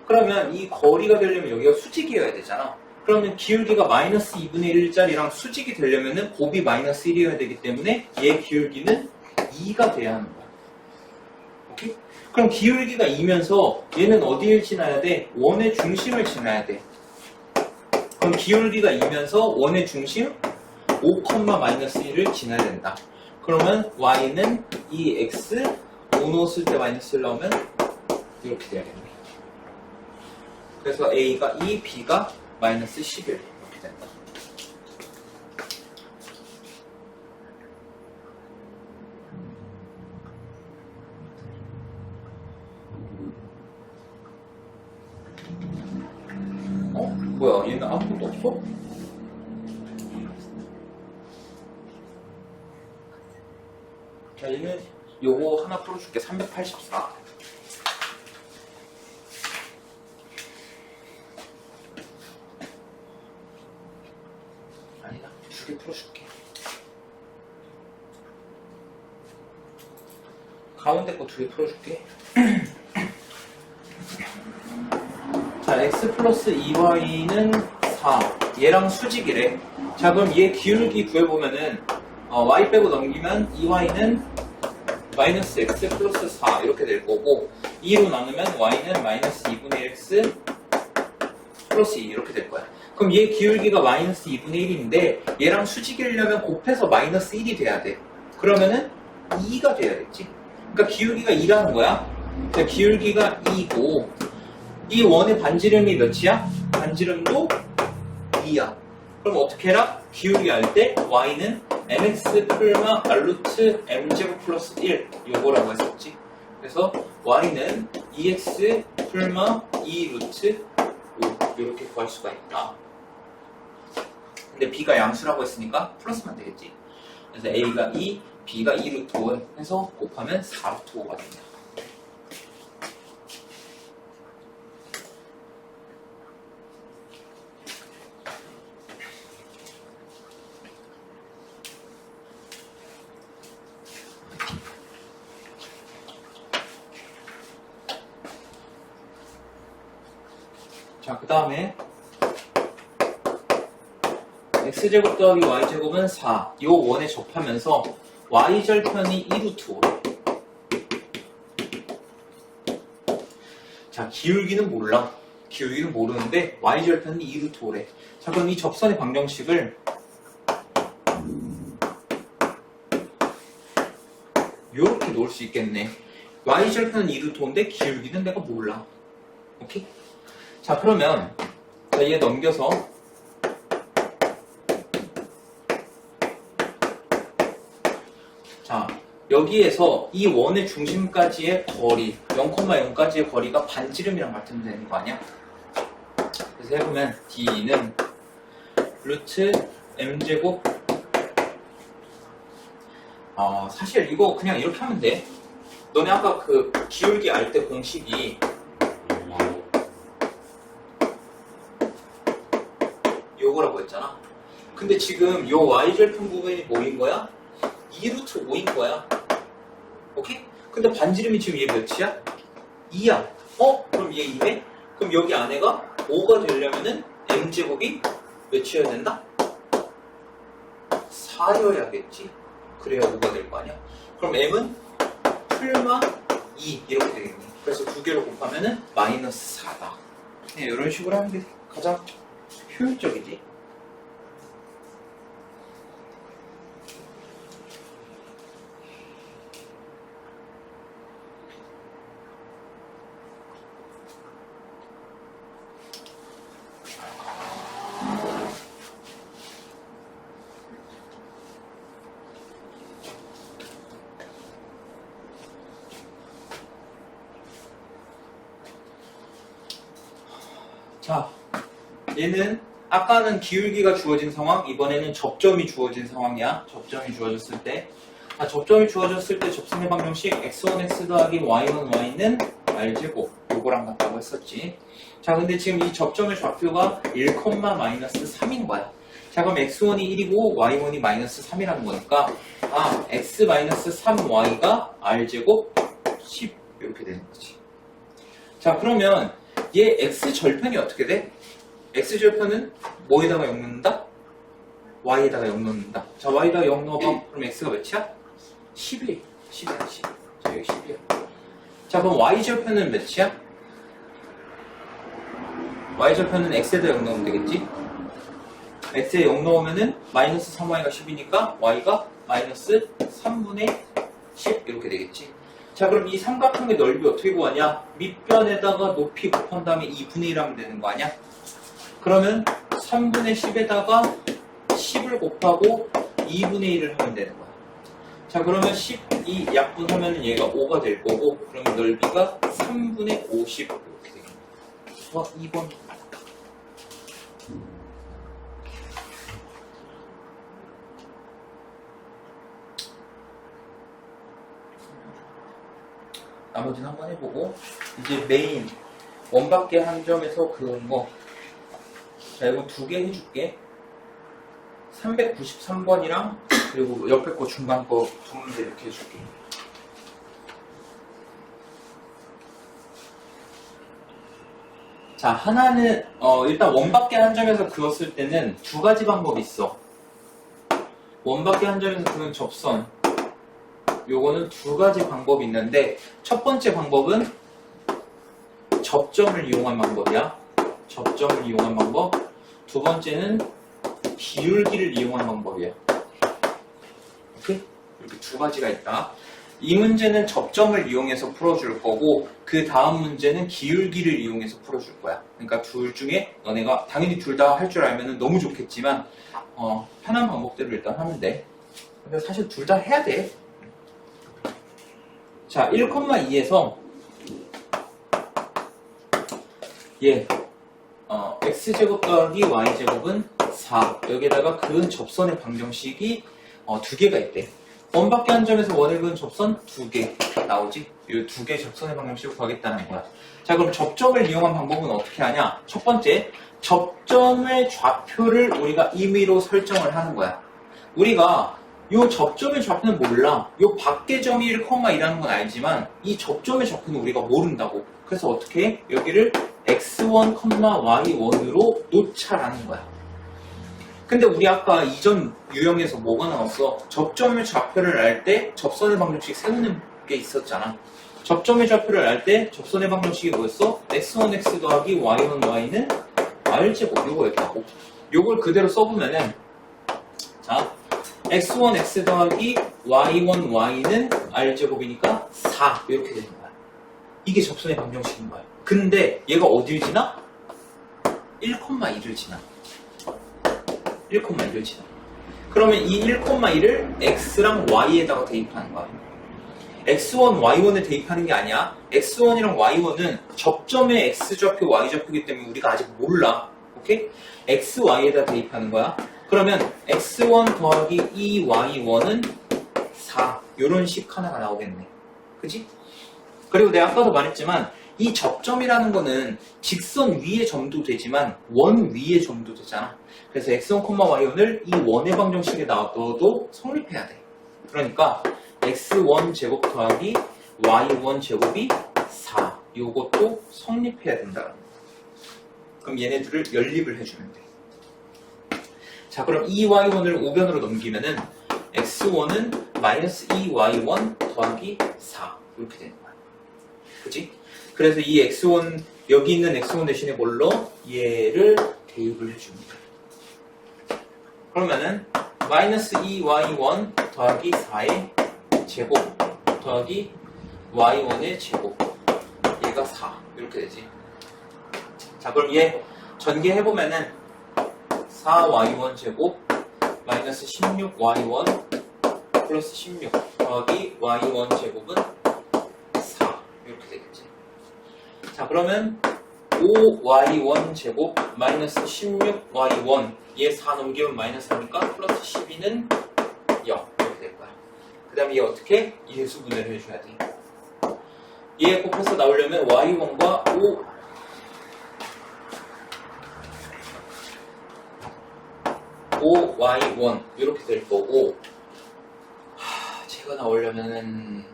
그러면 이 거리가 되려면 여기가 수직이어야 되잖아. 그러면 기울기가 마이너스 2분의 1짜리랑 수직이 되려면 곱이 마이너스 1이어야 되기 때문에 얘 기울기는 2가 돼야 하는 거야. 오케이? 그럼 기울기가 2면서 얘는 어디를 지나야 돼? 원의 중심을 지나야 돼. 그럼 기울기가 2면서 원의 중심 5,-1을 지나야 된다. 그러면 y는 이 x 5 넣었을 때 마이너스를 넣으면 이렇게 돼야겠네. 그래서 a가 2, b가 마이너스 11 이렇게 된다. 뭐야, 얘는 아무것도 없어? 자, 얘는 요거 하나 풀어줄게. 384. 아니다, 2개 풀어줄게. 가운데 거 2개 풀어줄게. 자, x 플러스 2y는 4. 얘랑 수직이래. 자, 그럼 얘 기울기 구해보면은 y 빼고 넘기면 2y는 마이너스 x 플러스 4 이렇게 될 거고 2로 나누면 y는 마이너스 2분의 x 플러스 2 이렇게 될 거야. 그럼 얘 기울기가 마이너스 2분의 1인데 얘랑 수직이려면 곱해서 마이너스 1이 돼야 돼. 그러면은 2가 돼야겠지. 그러니까 기울기가 2라는 거야. 자, 기울기가 2고 이 원의 반지름이 몇이야? 반지름도 2야. 그럼 어떻게 해라? 기울기 알 때 y는 mx 풀마 r루트 m제곱 플러스 1 요거라고 했었지. 그래서 y는 2x 풀마 2루트 5 이렇게 구할 수가 있다. 근데 b가 양수라고 했으니까 플러스만 되겠지. 그래서 a가 2, b가 2루트 5 해서 곱하면 4루트 5가 됩니다. 자, 그 다음에 x제곱 더하기 y제곱은 4. 요 원에 접하면서 y절편이 2루트 5래. 자, 기울기는 몰라. 기울기는 모르는데 y절편이 2루트 5래. 자, 그럼 이 접선의 방정식을 요렇게 놓을 수 있겠네. y절편은 2루트 5인데 기울기는 내가 몰라. 오케이? 자, 그러면 얘 넘겨서 자, 여기에서 이 원의 중심까지의 거리 0,0까지의 거리가 반지름이랑 같으면 되는 거 아니야? 그래서 해보면 d는 루트 m제곱 사실 이거 그냥 이렇게 하면 돼. 너네 아까 그 기울기 알 때 공식이 요거라고 했잖아. 근데 지금 요 y절편 부분이 뭐인 거야? 2루트 5인 거야. 오케이? 근데 반지름이 지금 얘 몇이야? 2야. 그럼 얘 2네? 그럼 여기 안에가 5가 되려면은 m제곱이 몇이어야 된다? 4여야겠지? 그래야 5가 될 거 아니야? 그럼 m은 풀마 2 이렇게 되겠네. 그래서 두 개로 곱하면은 마이너스 4다. 네, 이런 식으로 하는 게 가장 효율적이지. 자, 얘는 아까는 기울기가 주어진 상황, 이번에는 접점이 주어진 상황이야. 접점이 주어졌을 때. 접점이 주어졌을 때 접선의 방정식 x1, x 더하기 y1, y는 r제곱 요거랑 같다고 했었지. 자, 근데 지금 이 접점의 좌표가 1,-3인 거야. 자, 그럼 x1이 1이고 y1이 마이너스 3이라는 거니까 x-3y가 r제곱 10 이렇게 되는 거지. 자, 그러면 얘 x절편이 어떻게 돼? x절편은 뭐에다가 0 넣는다? y에다가 0 넣는다. 자, y에다가 0 넣어봐. 그럼 x가 몇이야? 11. 10이야, 10. 자, 여기 10이야. 자, 그럼 y절편은 몇이야? y절편은 x에다 0 넣으면 되겠지? x에 0 넣으면은 마이너스 3y가 10이니까 y가 마이너스 3분의 10 이렇게 되겠지. 자, 그럼 이 삼각형의 넓이 어떻게 구하냐? 밑변에다가 높이 곱한 다음에 2분의 1 하면 되는 거 아니야? 그러면 3분의 10에다가 10을 곱하고 2분의 1을 하면 되는 거야. 자, 그러면 12 약분하면 얘가 5가 될 거고, 그러면 넓이가 3분의 50 이렇게 되겠네. 2번. 나머지는 한번 해보고, 이제 메인 원밖에 한 점에서 그은 거. 자, 이거 2개 해줄게. 393번이랑 그리고 옆에 거 중간 거 두 문제 이렇게 해줄게. 자, 하나는 일단 원밖에 한 점에서 그었을 때는 두 가지 방법이 있어. 원밖에 한 점에서 그은 접선. 요거는 두 가지 방법이 있는데 첫 번째 방법은 접점을 이용한 방법이야. 접점을 이용한 방법. 두 번째는 기울기를 이용한 방법이야. 오케이? 이렇게 두 가지가 있다. 이 문제는 접점을 이용해서 풀어줄 거고 그 다음 문제는 기울기를 이용해서 풀어줄 거야. 그러니까 둘 중에 너네가 당연히 둘 다 할 줄 알면 너무 좋겠지만 편한 방법대로 일단 하면 돼. 근데 사실 둘 다 해야 돼. 자, 1,2에서 x제곱 더하기 y제곱은 4. 여기에다가 그은 접선의 방정식이 두 개가 있대. 원밖에 한 점에서 원에 그은 접선 두 개 나오지? 이 두 개 접선의 방정식을 구하겠다는 거야. 자, 그럼 접점을 이용한 방법은 어떻게 하냐? 첫 번째, 접점의 좌표를 우리가 임의로 설정을 하는 거야. 우리가 이 접점의 좌표는 몰라. 이 밖의 점이 1,1라는 건 알지만 이 접점의 좌표는 우리가 모른다고. 그래서 어떻게 해? 여기를 x1, y1으로 놓자라는 거야. 근데 우리 아까 이전 유형에서 뭐가 나왔어? 접점의 좌표를 알 때 접선의 방정식 세우는 게 있었잖아. 접점의 좌표를 알 때 접선의 방정식이 뭐였어? x1x 더하기 y1y는 r제곱 요거였다고. 요걸 그대로 써보면은 자, x1x 더하기 y1y는 r제곱이니까 4 이렇게 되는 거야. 이게 접선의 방정식인 거야. 근데 얘가 어딜 지나? 1,1을 지나. 1,1을 지나. 그러면 이 1,1을 x랑 y에다가 대입하는 거야. x1, y1에 대입하는 게 아니야. x1이랑 y1은 접점의 x좌표, y좌표이기 때문에 우리가 아직 몰라. 오케이? x, y에다 대입하는 거야. 그러면 x1 더하기 2y1은 4. 요런 식 하나가 나오겠네. 그지? 그리고 내가 아까도 말했지만 이 접점이라는 거는 직선 위의 점도 되지만 원 위의 점도 되잖아. 그래서 x1, y1을 이 원의 방정식에 넣어도 성립해야 돼. 그러니까 x1 제곱 더하기 y1 제곱이 4. 요것도 성립해야 된다. 그럼 얘네들을 연립을 해주면 돼. 자, 그럼 2y1을 우변으로 넘기면은 x1은 마이너스 2y1 더하기 4 이렇게 되는 거야. 그치? 그래서 이 x1 여기 있는 x1 대신에 뭘로? 얘를 대입을 해줍니다. 그러면은 마이너스 2y1 더하기 4의 제곱 더하기 y1의 제곱 얘가 4 이렇게 되지. 자, 그럼 얘 전개해보면은 4y1 제곱 마이너스 16y1 플러스 16 더하기 y1 제곱은 4 이렇게 되겠지. 자, 그러면 5y1 제곱 마이너스 16y1 얘 4 넘기면 마이너스 하니까 플러스 12는 0 이렇게 될 거야. 그 다음에 얘 어떻게? 예수분해를 해줘야 돼. 얘 곱해서 나오려면 y1과 5y1 이렇게 될 거고 제가 나오려면은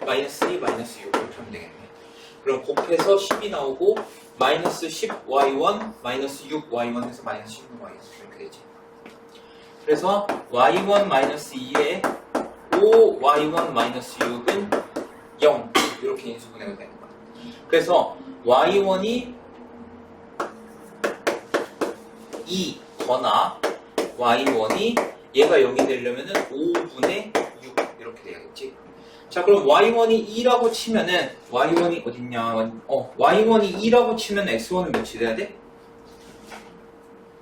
마이너스 2, 마이너스 6 이렇게 하면 되겠네. 그럼 곱해서 10이 나오고 마이너스 10y1, 마이너스 6y1 해서 마이너스 16y1 이렇게 되지. 그래서 y1 마이너스 2에 5y1 마이너스 6은 0 이렇게 인수분해가 되는 거야. 그래서 y1이 2거나 y1이 얘가 0이 되려면은 5분의 6 이렇게 돼야겠지. 자, 그럼 y1이 2라고 치면은 y1이 어딨냐? y1이 2라고 치면 x1은 몇이 돼야 돼?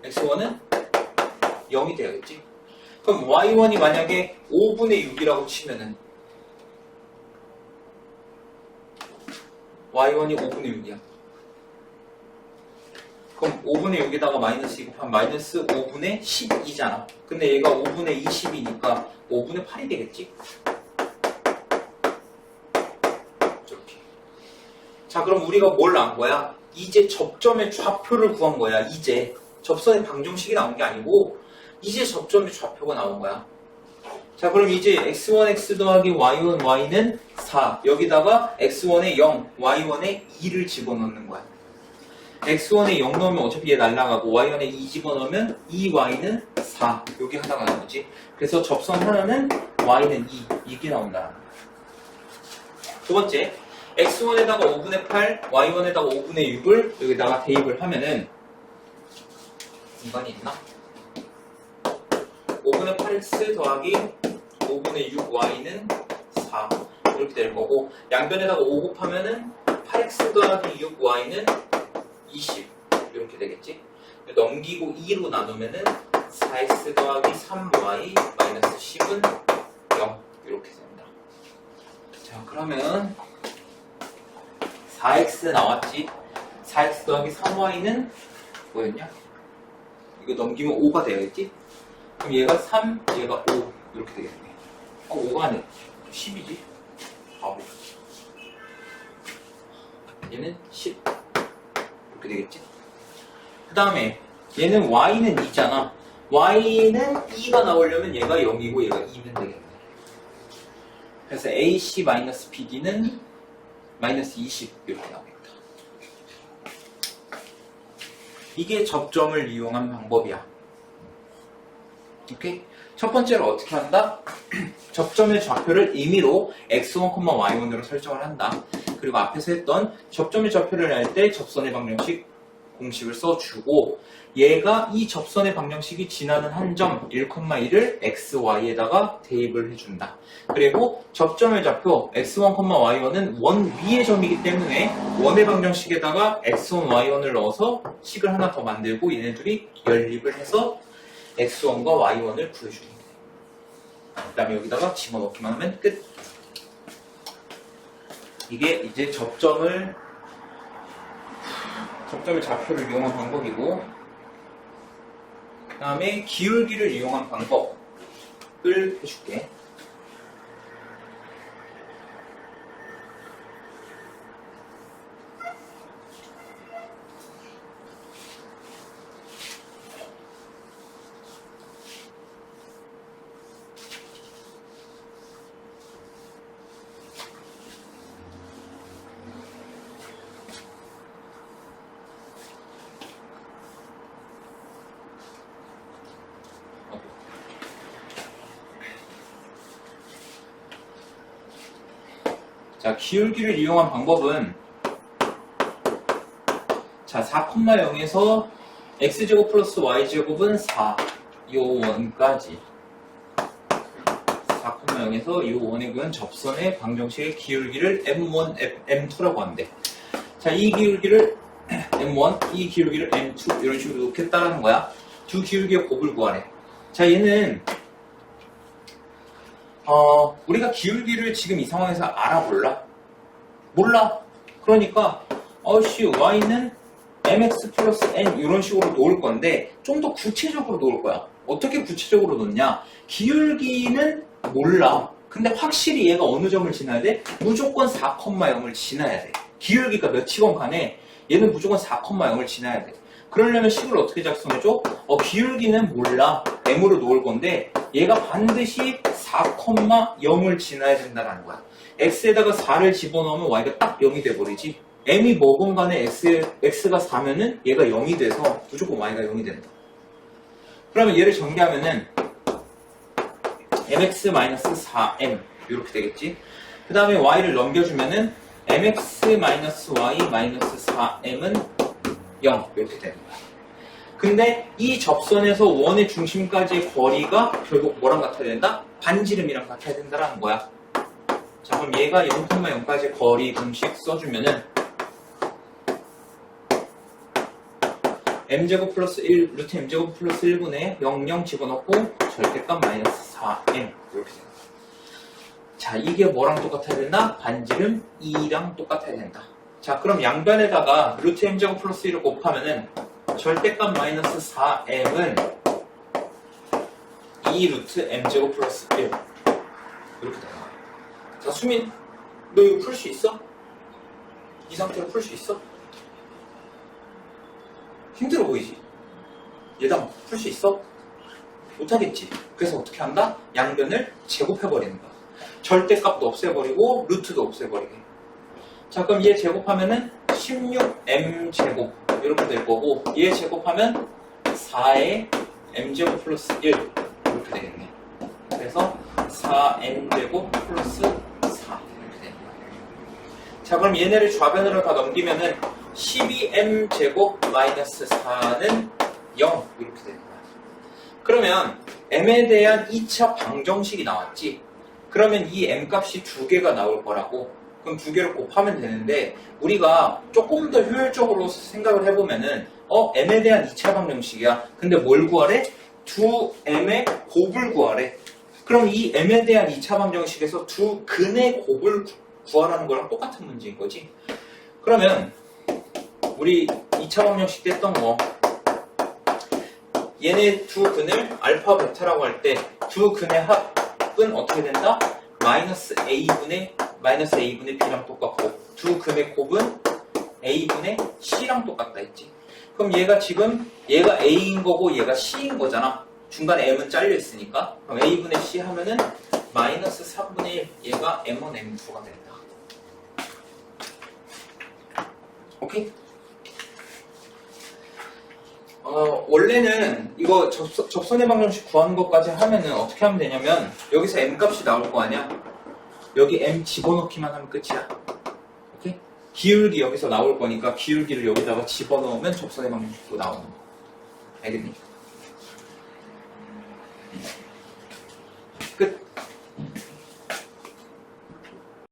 x1은 0이 돼야겠지. 그럼 y1이 만약에 5분의 6이라고 치면은 y1이 5분의 6이야. 그럼 5분의 6에다가 마이너스 2 곱하면 마이너스 5분의 12잖아. 근데 얘가 5분의 20이니까 5분의 8이 되겠지? 이렇게. 자, 그럼 우리가 뭘 안 거야? 이제 접점의 좌표를 구한 거야. 이제 접선의 방정식이 나온 게 아니고 이제 접점의 좌표가 나온 거야. 자, 그럼 이제 x1x 더하기 y1 y는 4. 여기다가 x1에 0, y1에 2를 집어넣는 거야. x1에 0 넣으면 어차피 얘 날라가고 y1에 2 집어넣으면 2y는 4. 여기 하나가 나오지. 그래서 접선 하나는 y는 2. 이게 나온다. 두 번째, x1에다가 5분의 8, y1에다가 5분의 6을 여기다가 대입을 하면은 공간이 있나? 5분의 8x 더하기 5분의 6y는 4 이렇게 될 거고, 양변에다가 5 곱하면은 8x 더하기 6y는 20 이렇게 되겠지. 넘기고 2로 나누면은 4x 더하기 3y 마이너스 10은 0 이렇게 됩니다. 자, 그러면 4x 나왔지. 4x 더하기 3y는 뭐였냐? 이거 넘기면 5가 되겠지? 그럼 얘가 3, 얘가 5 이렇게 되겠네. 5가 아니라 10이지? 바보. 얘는 10 이렇게 되겠지? 그 다음에 얘는 y는 2잖아. y는 2가 나오려면 얘가 0이고 얘가 2면 되겠네. 그래서 ac-bd는 마이너스 20 이렇게 나오겠다. 이게 접점을 이용한 방법이야. 오케이? 첫 번째로 어떻게 한다? 접점의 좌표를 임의로 x1, y1으로 설정을 한다. 그리고 앞에서 했던 접점의 좌표를 낼 때 접선의 방정식 공식을 써주고, 얘가 이 접선의 방정식이 지나는 한 점 1,1을 x, y에다가 대입을 해준다. 그리고 접점의 좌표 x1, y1은 원 위의 점이기 때문에 원의 방정식에다가 x1, y1을 넣어서 식을 하나 더 만들고 얘네들이 연립을 해서 x1과 y1을 구해주는 거예요. 그 다음에 여기다가 집어넣기만 하면 끝. 이게 이제 접점의 좌표를 이용한 방법이고, 그 다음에 기울기를 이용한 방법을 해줄게. 자, 기울기를 이용한 방법은, 자, 4,0에서 x제곱 플러스 y제곱은 4, 요 원까지. 4,0에서 요 원에 구한 접선의 방정식의 기울기를 m1, m2라고 한대. 자, 이 기울기를 m1, 이 기울기를 m2 이런 식으로 놓겠다라는 거야. 두 기울기의 곱을 구하래. 자, 얘는 우리가 기울기를 지금 이 상황에서 알아볼라? 몰라. 그러니까 y는 mx 플러스 n 이런 식으로 놓을 건데 좀 더 구체적으로 놓을 거야. 어떻게 구체적으로 놓냐? 기울기는 몰라. 근데 확실히 얘가 어느 점을 지나야 돼? 무조건 4,0을 지나야 돼. 기울기가 몇이건 간에 얘는 무조건 4,0을 지나야 돼. 그러려면 식을 어떻게 작성해줘? 기울기는 몰라. m으로 놓을 건데 얘가 반드시 4,0을 지나야 된다는 거야. x에다가 4를 집어넣으면 y가 딱 0이 돼버리지. m이 뭐건 간에 x가 4면은 얘가 0이 돼서 무조건 y가 0이 된다. 그러면 얘를 전개하면은 mx-4m 이렇게 되겠지. 그 다음에 y를 넘겨주면은 mx-y-4m은 0 이렇게 되는 거야. 근데 이 접선에서 원의 중심까지의 거리가 결국 뭐랑 같아야 된다? 반지름이랑 같아야 된다라는 거야. 자, 그럼 얘가 0,0까지 거리 공식 써주면은 m제곱 플러스 1, 루트 m제곱 플러스 1분의 00 집어넣고 절대값 마이너스 4m 이렇게 됩니다. 자, 이게 뭐랑 똑같아야 된다? 반지름 2랑 똑같아야 된다. 자, 그럼 양변에다가 루트 m제곱 플러스 1을 곱하면은 절대값 마이너스 4m은 2 루트 m제곱 플러스 1 이렇게 되는 거야. 자, 수민, 너 이거 풀 수 있어? 이 상태로 풀 수 있어? 힘들어 보이지? 얘다 풀 수 있어? 못하겠지. 그래서 어떻게 한다? 양변을 제곱해버리는 거야. 절대값도 없애버리고 루트도 없애버리게. 자, 그럼 얘 제곱하면은 16m제곱 이렇게 될 거고, 얘 제곱하면 4의 m제곱 플러스 1 이렇게 되겠네. 그래서 4m제곱 플러스 4 이렇게 되는 거야. 자, 그럼 얘네를 좌변으로 다 넘기면은 12m제곱 마이너스 4는 0 이렇게 되는 거야. 그러면 m에 대한 2차 방정식이 나왔지. 그러면 이 m값이 두 개가 나올 거라고. 그럼 두 개를 곱하면 되는데, 우리가 조금 더 효율적으로 생각을 해보면은 m에 대한 2차 방정식이야. 근데 뭘 구하래? 두 m의 곱을 구하래. 그럼 이 m에 대한 2차 방정식에서 두 근의 곱을 구하라는 거랑 똑같은 문제인 거지. 그러면 우리 2차 방정식 때 했던 거, 얘네 두 근을 알파 베타라고 할 때 두 근의 합은 어떻게 된다? 마이너스 a분의 b랑 똑같고, 두 근의 곱은 a분의 c랑 똑같다 했지. 그럼 얘가 지금 얘가 a인 거고 얘가 c인 거잖아. 중간에 m은 잘려 있으니까. 그럼 a분의 c 하면은 마이너스 3분의 1, 얘가 m1 m2가 된다. 오케이? 원래는 이거 접선의 방정식 구하는 것까지 하면은 어떻게 하면 되냐면, 여기서 m 값이 나올 거 아니야? 여기 m 집어넣기만 하면 끝이야. 오케이? 기울기 여기서 나올 거니까 기울기를 여기다가 집어넣으면 접선의 방정식도 나오는 거. 알겠니? 끝.